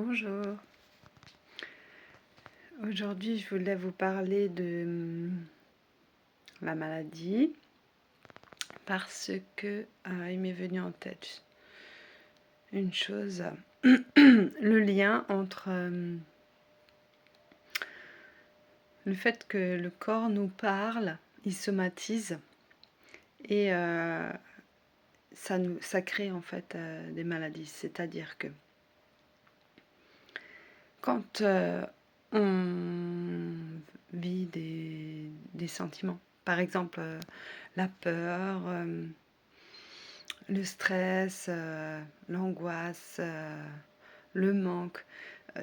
Bonjour. Aujourd'hui, je voulais vous parler de la maladie parce que il m'est venu en tête une chose, le lien entre le fait que le corps nous parle, il somatise et ça crée en fait des maladies. C'est-à-dire que quand on vit des sentiments, par exemple la peur, le stress, l'angoisse, le manque,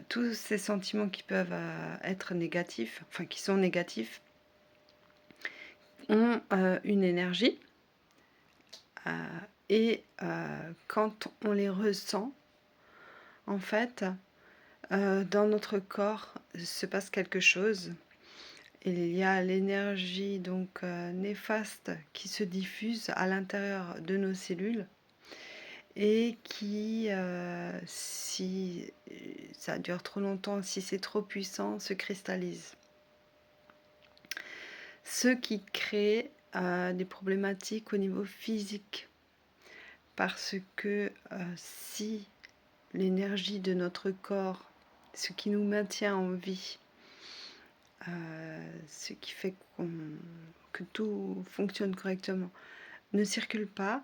tous ces sentiments qui peuvent être négatifs, enfin qui sont négatifs, ont une énergie et quand on les ressent, en fait, dans notre corps se passe quelque chose. Il y a l'énergie donc néfaste qui se diffuse à l'intérieur de nos cellules et qui, si ça dure trop longtemps, si c'est trop puissant, se cristallise. Ce qui crée des problématiques au niveau physique. Parce que si l'énergie de notre corps, ce qui nous maintient en vie, ce qui fait que tout fonctionne correctement, ne circule pas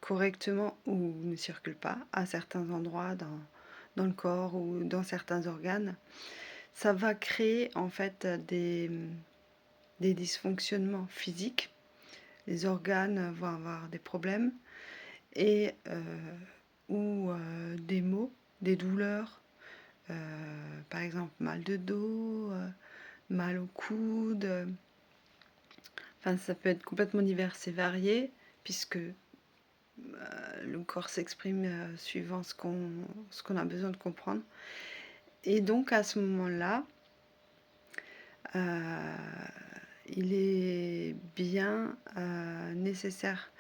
correctement ou ne circule pas à certains endroits dans le corps ou dans certains organes, ça va créer en fait des dysfonctionnements physiques. Les organes vont avoir des problèmes et ou des maux, des douleurs, par exemple mal de dos, mal au coude. Enfin, ça peut être complètement divers et varié puisque le corps s'exprime suivant ce qu'on a besoin de comprendre. Et donc à ce moment-là, il est bien nécessaire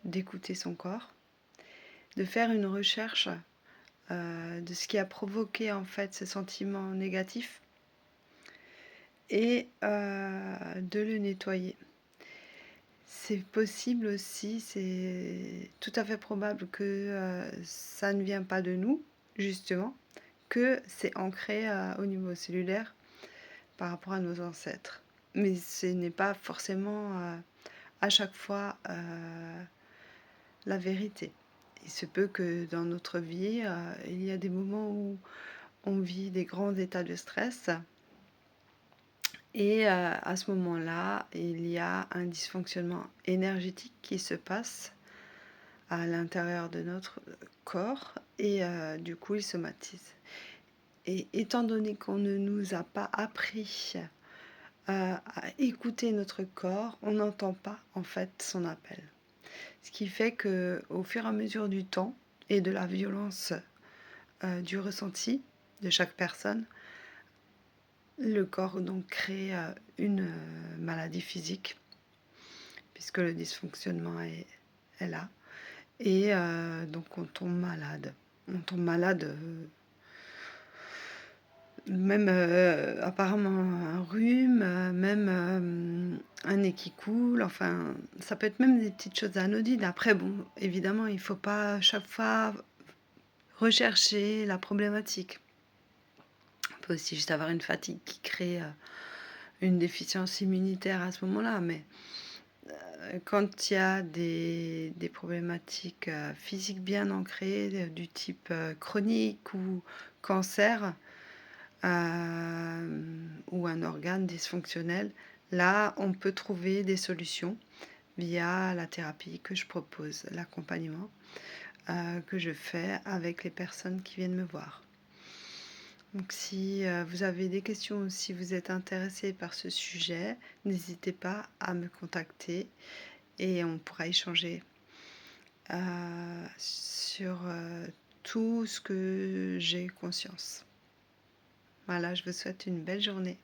d'écouter son corps, de faire une recherche de ce qui a provoqué en fait ce sentiment négatif et de le nettoyer. C'est possible aussi, c'est tout à fait probable que ça ne vient pas de nous, justement, que c'est ancré au niveau cellulaire par rapport à nos ancêtres. Mais ce n'est pas forcément à chaque fois la vérité. Il se peut que dans notre vie, il y a des moments où on vit des grands états de stress et à ce moment-là, il y a un dysfonctionnement énergétique qui se passe à l'intérieur de notre corps et du coup, il somatise. Et étant donné qu'on ne nous a pas appris à écouter notre corps, on n'entend pas en fait son appel. Ce qui fait que au fur et à mesure du temps et de la violence du ressenti de chaque personne, le corps donc crée une maladie physique puisque le dysfonctionnement est là et donc on tombe malade. On tombe malade, même apparemment un rhume, même un nez qui coule, enfin ça peut être même des petites choses anodines. Après bon, évidemment, il ne faut pas à chaque fois rechercher la problématique. On peut aussi juste avoir une fatigue qui crée une déficience immunitaire à ce moment-là, mais quand il y a des problématiques physiques bien ancrées, du type chronique ou cancer, ou un organe dysfonctionnel, là, on peut trouver des solutions via la thérapie que je propose, l'accompagnement que je fais avec les personnes qui viennent me voir. Donc si vous avez des questions ou si vous êtes intéressé par ce sujet, n'hésitez pas à me contacter et on pourra échanger sur tout ce que j'ai conscience. Voilà, je vous souhaite une belle journée.